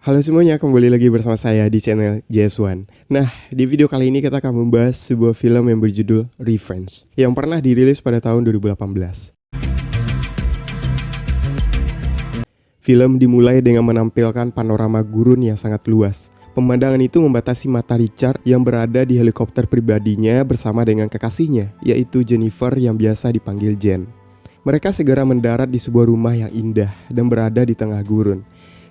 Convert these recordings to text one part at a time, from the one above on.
Halo semuanya, kembali lagi bersama saya di channel JS1. Nah, di video kali ini kita akan membahas sebuah film yang berjudul Revenge yang pernah dirilis pada tahun 2018. Film dimulai dengan menampilkan panorama gurun yang sangat luas. Pemandangan itu membatasi mata Richard yang berada di helikopter pribadinya bersama dengan kekasihnya, yaitu Jennifer yang biasa dipanggil Jen. Mereka segera mendarat di sebuah rumah yang indah dan berada di tengah gurun.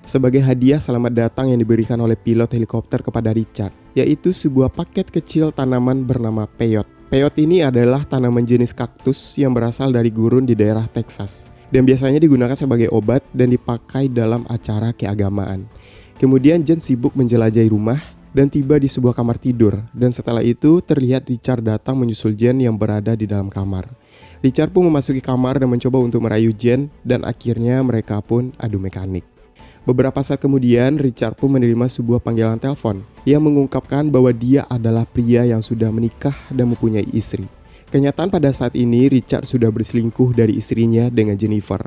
Sebagai hadiah selamat datang yang diberikan oleh pilot helikopter kepada Richard, yaitu sebuah paket kecil tanaman bernama peyote. Peyote ini adalah tanaman jenis kaktus yang berasal dari gurun di daerah Texas, dan biasanya digunakan sebagai obat dan dipakai dalam acara keagamaan. Kemudian Jen sibuk menjelajahi rumah dan tiba di sebuah kamar tidur, dan setelah itu terlihat Richard datang menyusul Jen yang berada di dalam kamar. Richard pun memasuki kamar dan mencoba untuk merayu Jen, dan akhirnya mereka pun adu mekanik. Beberapa saat kemudian, Richard pun menerima sebuah panggilan telepon yang mengungkapkan bahwa dia adalah pria yang sudah menikah dan mempunyai istri. Kenyataan pada saat ini, Richard sudah berselingkuh dari istrinya dengan Jennifer.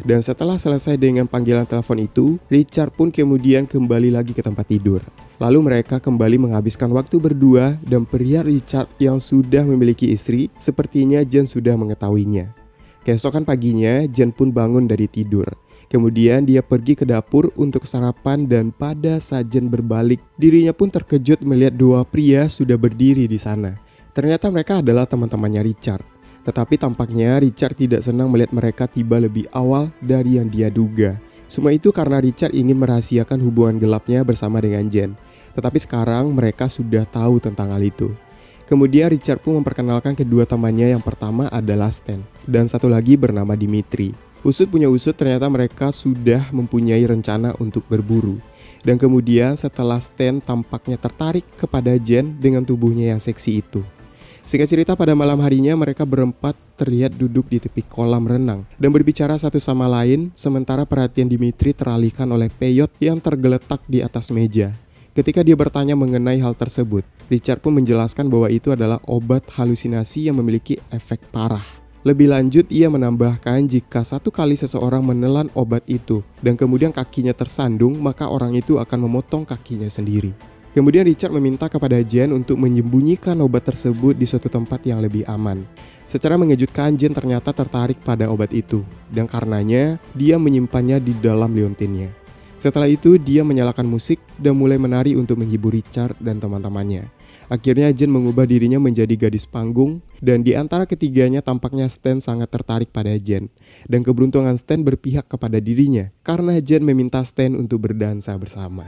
Dan setelah selesai dengan panggilan telepon itu, Richard pun kemudian kembali lagi ke tempat tidur. Lalu mereka kembali menghabiskan waktu berdua dan pria Richard yang sudah memiliki istri, sepertinya Jen sudah mengetahuinya. Keesokan paginya, Jen pun bangun dari tidur. Kemudian dia pergi ke dapur untuk sarapan dan pada saat Jen berbalik, dirinya pun terkejut melihat dua pria sudah berdiri di sana. Ternyata mereka adalah teman-temannya Richard. Tetapi tampaknya Richard tidak senang melihat mereka tiba lebih awal dari yang dia duga. Semua itu karena Richard ingin merahasiakan hubungan gelapnya bersama dengan Jen. Tetapi sekarang mereka sudah tahu tentang hal itu. Kemudian Richard pun memperkenalkan kedua temannya, yang pertama adalah Stan dan satu lagi bernama Dimitri. Usut punya usut, ternyata mereka sudah mempunyai rencana untuk berburu. Dan kemudian setelah Stan tampaknya tertarik kepada Jen dengan tubuhnya yang seksi itu. Singkat cerita, pada malam harinya mereka berempat terlihat duduk di tepi kolam renang dan berbicara satu sama lain, sementara perhatian Dimitri teralihkan oleh peyote yang tergeletak di atas meja. Ketika dia bertanya mengenai hal tersebut, Richard pun menjelaskan bahwa itu adalah obat halusinasi yang memiliki efek parah. Lebih lanjut, ia menambahkan jika satu kali seseorang menelan obat itu dan kemudian kakinya tersandung, maka orang itu akan memotong kakinya sendiri. Kemudian Richard meminta kepada Jen untuk menyembunyikan obat tersebut di suatu tempat yang lebih aman. Secara mengejutkan, Jen ternyata tertarik pada obat itu, dan karenanya dia menyimpannya di dalam liontinnya. Setelah itu, dia menyalakan musik dan mulai menari untuk menghibur Richard dan teman-temannya. Akhirnya Jen mengubah dirinya menjadi gadis panggung, dan di antara ketiganya tampaknya Stan sangat tertarik pada Jen. Dan keberuntungan Stan berpihak kepada dirinya, karena Jen meminta Stan untuk berdansa bersama.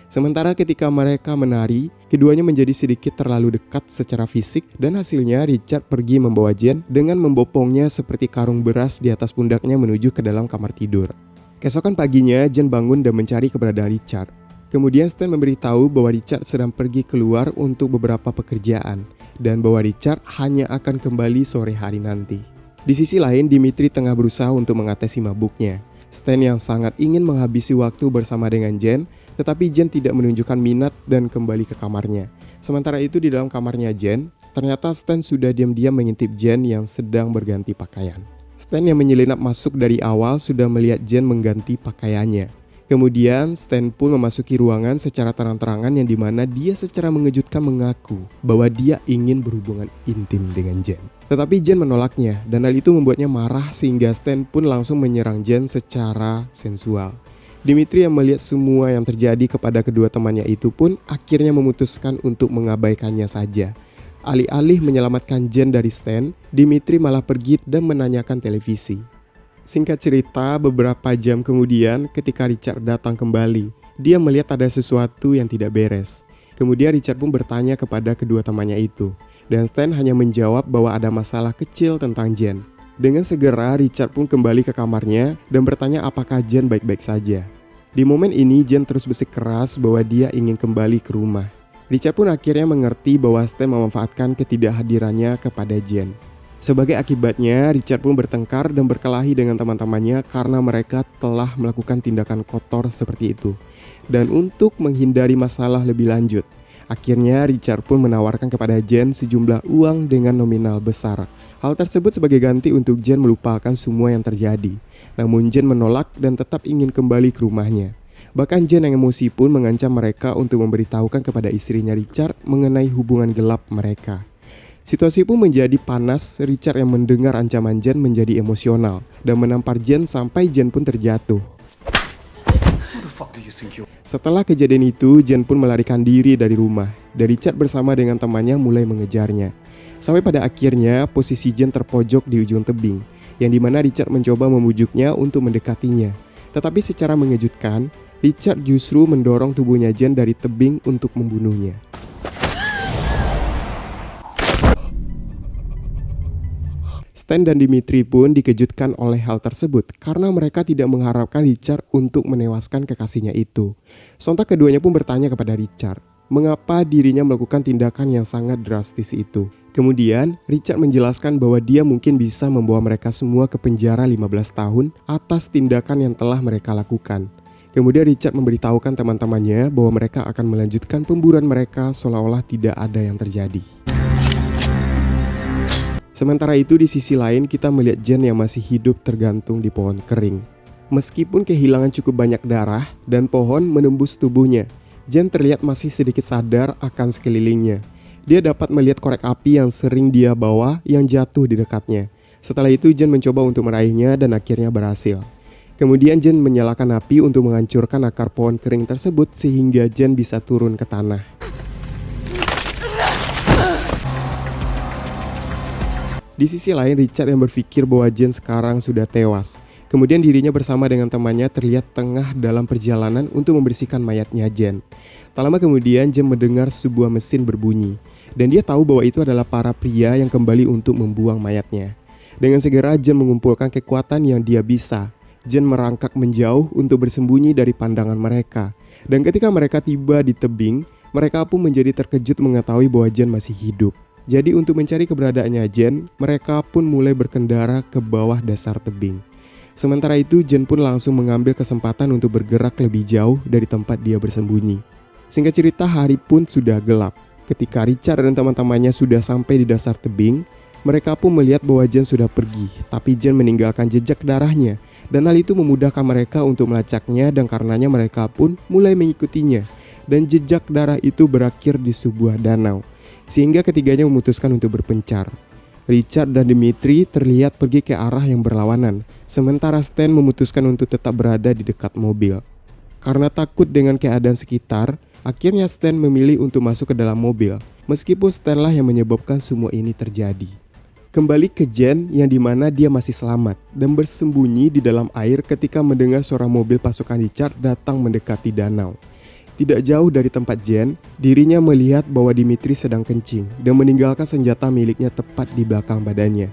Sementara ketika mereka menari, keduanya menjadi sedikit terlalu dekat secara fisik, dan hasilnya Richard pergi membawa Jen dengan membopongnya seperti karung beras di atas pundaknya menuju ke dalam kamar tidur. Keesokan paginya, Jen bangun dan mencari keberadaan Richard. Kemudian Stan memberitahu bahwa Richard sedang pergi keluar untuk beberapa pekerjaan dan bahwa Richard hanya akan kembali sore hari nanti. Di sisi lain, Dimitri tengah berusaha untuk mengatasi mabuknya. Stan yang sangat ingin menghabisi waktu bersama dengan Jen, tetapi Jen tidak menunjukkan minat dan kembali ke kamarnya. Sementara itu di dalam kamarnya Jen, ternyata Stan sudah diam-diam mengintip Jen yang sedang berganti pakaian. Stan yang menyelinap masuk dari awal sudah melihat Jen mengganti pakaiannya. Kemudian Stan pun memasuki ruangan secara terang-terangan yang dimana dia secara mengejutkan mengaku bahwa dia ingin berhubungan intim dengan Jen. Tetapi Jen menolaknya dan hal itu membuatnya marah sehingga Stan pun langsung menyerang Jen secara sensual. Dimitri yang melihat semua yang terjadi kepada kedua temannya itu pun akhirnya memutuskan untuk mengabaikannya saja. Alih-alih menyelamatkan Jen dari Stan, Dimitri malah pergi dan menanyakan televisi. Singkat cerita, beberapa jam kemudian ketika Richard datang kembali, dia melihat ada sesuatu yang tidak beres. Kemudian Richard pun bertanya kepada kedua temannya itu, dan Stan hanya menjawab bahwa ada masalah kecil tentang Jen. Dengan segera, Richard pun kembali ke kamarnya dan bertanya apakah Jen baik-baik saja. Di momen ini, Jen terus bersikeras bahwa dia ingin kembali ke rumah. Richard pun akhirnya mengerti bahwa Stan memanfaatkan ketidakhadirannya kepada Jen. Sebagai akibatnya, Richard pun bertengkar dan berkelahi dengan teman-temannya karena mereka telah melakukan tindakan kotor seperti itu. Dan untuk menghindari masalah lebih lanjut, akhirnya Richard pun menawarkan kepada Jen sejumlah uang dengan nominal besar. Hal tersebut sebagai ganti untuk Jen melupakan semua yang terjadi. Namun Jen menolak dan tetap ingin kembali ke rumahnya. Bahkan Jen yang emosi pun mengancam mereka untuk memberitahukan kepada istrinya Richard mengenai hubungan gelap mereka. Situasi pun menjadi panas. Richard yang mendengar ancaman Jen menjadi emosional dan menampar Jen sampai Jen pun terjatuh. Setelah kejadian itu, Jen pun melarikan diri dari rumah dan Richard bersama dengan temannya mulai mengejarnya. Sampai pada akhirnya posisi Jen terpojok di ujung tebing, yang dimana Richard mencoba membujuknya untuk mendekatinya. Tetapi secara mengejutkan, Richard justru mendorong tubuhnya Jen dari tebing untuk membunuhnya. Stan dan Dimitri pun dikejutkan oleh hal tersebut karena mereka tidak mengharapkan Richard untuk menewaskan kekasihnya itu. Sontak keduanya pun bertanya kepada Richard, mengapa dirinya melakukan tindakan yang sangat drastis itu. Kemudian, Richard menjelaskan bahwa dia mungkin bisa membawa mereka semua ke penjara 15 tahun atas tindakan yang telah mereka lakukan. Kemudian Richard memberitahukan teman-temannya bahwa mereka akan melanjutkan pemburuan mereka seolah-olah tidak ada yang terjadi. Sementara itu di sisi lain kita melihat Jen yang masih hidup tergantung di pohon kering. Meskipun kehilangan cukup banyak darah dan pohon menembus tubuhnya, Jen terlihat masih sedikit sadar akan sekelilingnya. Dia dapat melihat korek api yang sering dia bawa yang jatuh di dekatnya. Setelah itu Jen mencoba untuk meraihnya dan akhirnya berhasil. Kemudian Jen menyalakan api untuk menghancurkan akar pohon kering tersebut sehingga Jen bisa turun ke tanah. Di sisi lain, Richard yang berpikir bahwa Jen sekarang sudah tewas. Kemudian dirinya bersama dengan temannya terlihat tengah dalam perjalanan untuk membersihkan mayatnya Jen. Tak lama kemudian Jen mendengar sebuah mesin berbunyi. Dan dia tahu bahwa itu adalah para pria yang kembali untuk membuang mayatnya. Dengan segera Jen mengumpulkan kekuatan yang dia bisa. Jen merangkak menjauh untuk bersembunyi dari pandangan mereka. Dan ketika mereka tiba di tebing, mereka pun menjadi terkejut mengetahui bahwa Jen masih hidup. Jadi untuk mencari keberadaannya Jen, mereka pun mulai berkendara ke bawah dasar tebing. Sementara itu Jen pun langsung mengambil kesempatan untuk bergerak lebih jauh dari tempat dia bersembunyi. Singkat cerita, hari pun sudah gelap. Ketika Richard dan teman-temannya sudah sampai di dasar tebing, mereka pun melihat bahwa Jen sudah pergi, tapi Jen meninggalkan jejak darahnya. Dan hal itu memudahkan mereka untuk melacaknya dan karenanya mereka pun mulai mengikutinya. Dan jejak darah itu berakhir di sebuah danau. Sehingga ketiganya memutuskan untuk berpencar. Richard dan Dimitri terlihat pergi ke arah yang berlawanan, sementara Stan memutuskan untuk tetap berada di dekat mobil. Karena takut dengan keadaan sekitar, akhirnya Stan memilih untuk masuk ke dalam mobil, meskipun Stan lah yang menyebabkan semua ini terjadi. Kembali ke Jen yang dimana dia masih selamat dan bersembunyi di dalam air ketika mendengar suara mobil pasukan Richard datang mendekati danau. Tidak jauh dari tempat Jen, dirinya melihat bahwa Dimitri sedang kencing dan meninggalkan senjata miliknya tepat di belakang badannya.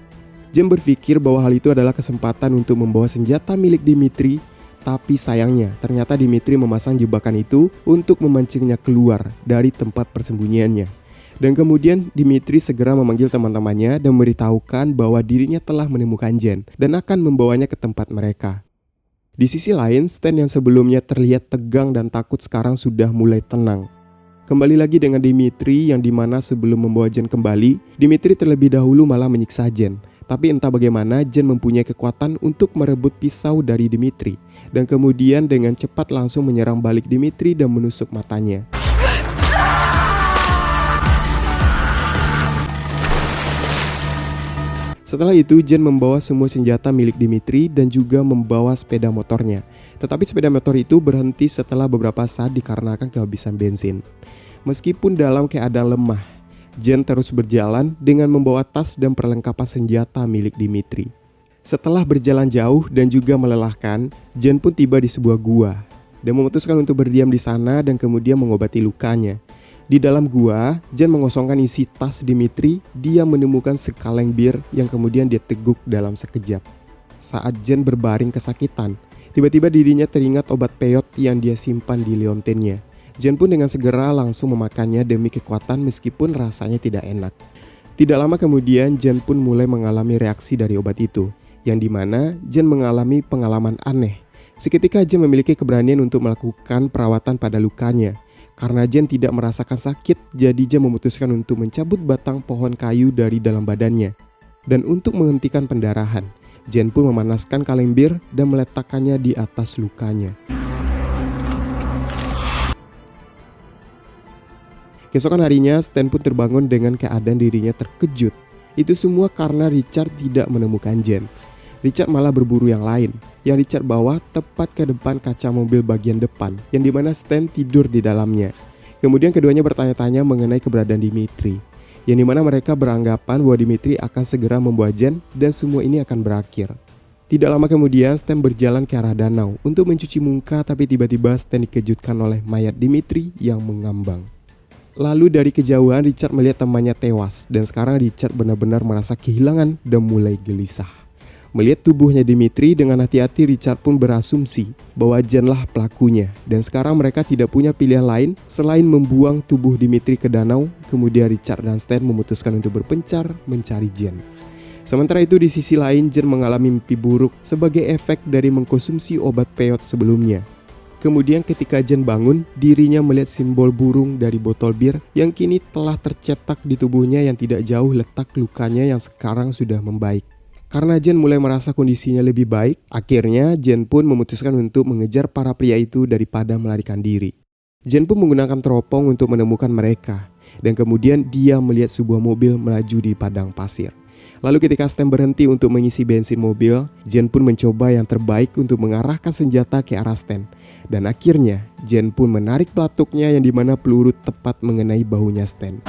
Jen berpikir bahwa hal itu adalah kesempatan untuk membawa senjata milik Dimitri, tapi sayangnya ternyata Dimitri memasang jebakan itu untuk memancingnya keluar dari tempat persembunyiannya. Dan kemudian Dimitri segera memanggil teman-temannya dan memberitahukan bahwa dirinya telah menemukan Jen dan akan membawanya ke tempat mereka. Di sisi lain, Stan yang sebelumnya terlihat tegang dan takut sekarang sudah mulai tenang. Kembali lagi dengan Dimitri yang dimana sebelum membawa Jen kembali, Dimitri terlebih dahulu malah menyiksa Jen. Tapi entah bagaimana Jen mempunyai kekuatan untuk merebut pisau dari Dimitri. Dan kemudian dengan cepat langsung menyerang balik Dimitri dan menusuk matanya. Setelah itu Jen membawa semua senjata milik Dimitri dan juga membawa sepeda motornya. Tetapi sepeda motor itu berhenti setelah beberapa saat dikarenakan kehabisan bensin. Meskipun dalam keadaan lemah, Jen terus berjalan dengan membawa tas dan perlengkapan senjata milik Dimitri. Setelah berjalan jauh dan juga melelahkan, Jen pun tiba di sebuah gua dan memutuskan untuk berdiam di sana dan kemudian mengobati lukanya. Di dalam gua, Jen mengosongkan isi tas Dimitri. Dia menemukan sekaleng bir yang kemudian dia teguk dalam sekejap. Saat Jen berbaring kesakitan, tiba-tiba dirinya teringat obat peyot yang dia simpan di liontinnya. Jen pun dengan segera langsung memakannya demi kekuatan meskipun rasanya tidak enak. Tidak lama kemudian Jen pun mulai mengalami reaksi dari obat itu, yang dimana Jen mengalami pengalaman aneh. Seketika Jen memiliki keberanian untuk melakukan perawatan pada lukanya. Karena Jen tidak merasakan sakit, jadi Jen memutuskan untuk mencabut batang pohon kayu dari dalam badannya. Dan untuk menghentikan pendarahan, Jen pun memanaskan kaleng bir dan meletakkannya di atas lukanya. Keesokan harinya, Stan pun terbangun dengan keadaan dirinya terkejut. Itu semua karena Richard tidak menemukan Jen. Richard malah berburu yang lain, yang Richard bawa tepat ke depan kaca mobil bagian depan, yang dimana Stan tidur di dalamnya. Kemudian keduanya bertanya-tanya mengenai keberadaan Dimitri, yang dimana mereka beranggapan bahwa Dimitri akan segera membawa Jen dan semua ini akan berakhir. Tidak lama kemudian, Stan berjalan ke arah danau untuk mencuci muka, tapi tiba-tiba Stan dikejutkan oleh mayat Dimitri yang mengambang. Lalu dari kejauhan Richard melihat temannya tewas, dan sekarang Richard benar-benar merasa kehilangan dan mulai gelisah. Melihat tubuhnya Dimitri, dengan hati-hati Richard pun berasumsi bahwa Jenlah pelakunya, dan sekarang mereka tidak punya pilihan lain selain membuang tubuh Dimitri ke danau. Kemudian Richard dan Stan memutuskan untuk berpencar mencari Jen. Sementara itu di sisi lain, Jen mengalami mimpi buruk sebagai efek dari mengkonsumsi obat peot sebelumnya. Kemudian ketika Jen bangun, dirinya melihat simbol burung dari botol bir yang kini telah tercetak di tubuhnya, yang tidak jauh letak lukanya yang sekarang sudah membaik. Karena Jen mulai merasa kondisinya lebih baik, akhirnya Jen pun memutuskan untuk mengejar para pria itu daripada melarikan diri. Jen pun menggunakan teropong untuk menemukan mereka, dan kemudian dia melihat sebuah mobil melaju di padang pasir. Lalu ketika Stan berhenti untuk mengisi bensin mobil, Jen pun mencoba yang terbaik untuk mengarahkan senjata ke arah Stan. Dan akhirnya Jen pun menarik pelatuknya, yang dimana peluru tepat mengenai bahunya Stan.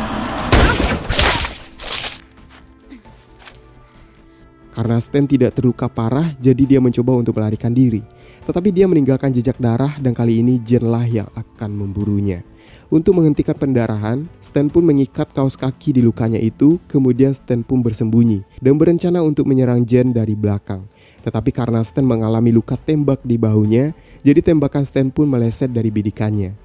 Karena Stan tidak terluka parah, jadi dia mencoba untuk melarikan diri. Tetapi dia meninggalkan jejak darah, dan kali ini Jenlah yang akan memburunya. Untuk menghentikan pendarahan, Stan pun mengikat kaos kaki di lukanya itu. Kemudian Stan pun bersembunyi dan berencana untuk menyerang Jen dari belakang. Tetapi karena Stan mengalami luka tembak di bahunya, jadi tembakan Stan pun meleset dari bidikannya.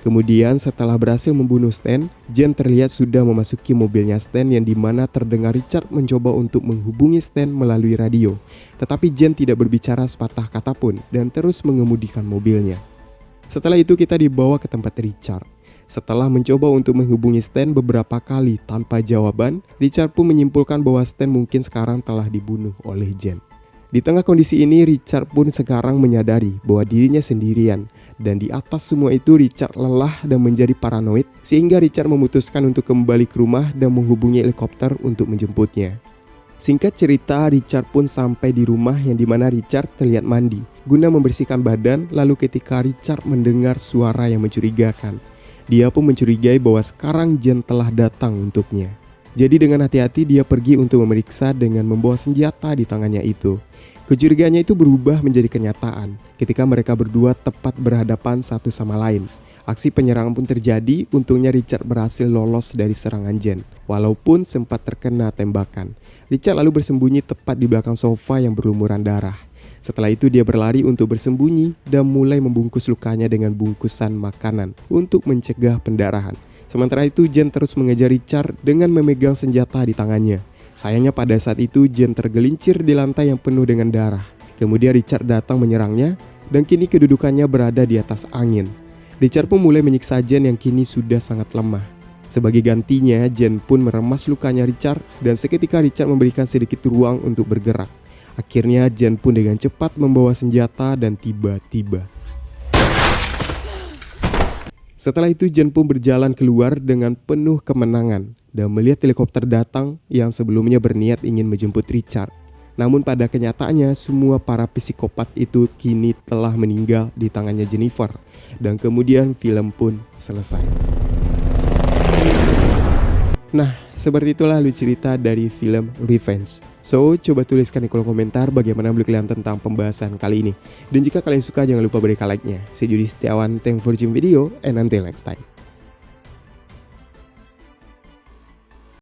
Kemudian setelah berhasil membunuh Stan, Jen terlihat sudah memasuki mobilnya Stan, yang dimana terdengar Richard mencoba untuk menghubungi Stan melalui radio. Tetapi Jen tidak berbicara sepatah kata pun dan terus mengemudikan mobilnya. Setelah itu kita dibawa ke tempat Richard. Setelah mencoba untuk menghubungi Stan beberapa kali tanpa jawaban, Richard pun menyimpulkan bahwa Stan mungkin sekarang telah dibunuh oleh Jen. Di tengah kondisi ini, Richard pun sekarang menyadari bahwa dirinya sendirian. Dan di atas semua itu, Richard lelah dan menjadi paranoid, sehingga Richard memutuskan untuk kembali ke rumah dan menghubungi helikopter untuk menjemputnya. Singkat cerita, Richard pun sampai di rumah, yang dimana Richard terlihat mandi guna membersihkan badan. Lalu ketika Richard mendengar suara yang mencurigakan, dia pun mencurigai bahwa sekarang Jen telah datang untuknya. Jadi dengan hati-hati dia pergi untuk memeriksa dengan membawa senjata di tangannya itu. Kecurigaannya itu berubah menjadi kenyataan ketika mereka berdua tepat berhadapan satu sama lain. Aksi penyerangan pun terjadi. Untungnya Richard berhasil lolos dari serangan Jen, walaupun sempat terkena tembakan. Richard lalu bersembunyi tepat di belakang sofa yang berlumuran darah. Setelah itu dia berlari untuk bersembunyi dan mulai membungkus lukanya dengan bungkusan makanan untuk mencegah pendarahan. Sementara itu Jen terus mengejar Richard dengan memegang senjata di tangannya. Sayangnya pada saat itu Jen tergelincir di lantai yang penuh dengan darah. Kemudian Richard datang menyerangnya, dan kini kedudukannya berada di atas angin. Richard pun mulai menyiksa Jen yang kini sudah sangat lemah. Sebagai gantinya, Jen pun meremas lukanya Richard, dan seketika Richard memberikan sedikit ruang untuk bergerak. Akhirnya Jen pun dengan cepat membawa senjata dan tiba-tiba. Setelah itu Jen pun berjalan keluar dengan penuh kemenangan dan melihat helikopter datang yang sebelumnya berniat ingin menjemput Richard. Namun pada kenyataannya semua para psikopat itu kini telah meninggal di tangannya Jennifer. Dan kemudian film pun selesai. Nah, seperti itulah alur cerita dari film Revenge. So, coba tuliskan di kolom komentar bagaimana menurut kalian tentang pembahasan kali ini. Dan jika kalian suka, jangan lupa berikan like-nya. Saya Yudi Setiawan, thanks for watching video, and until next time.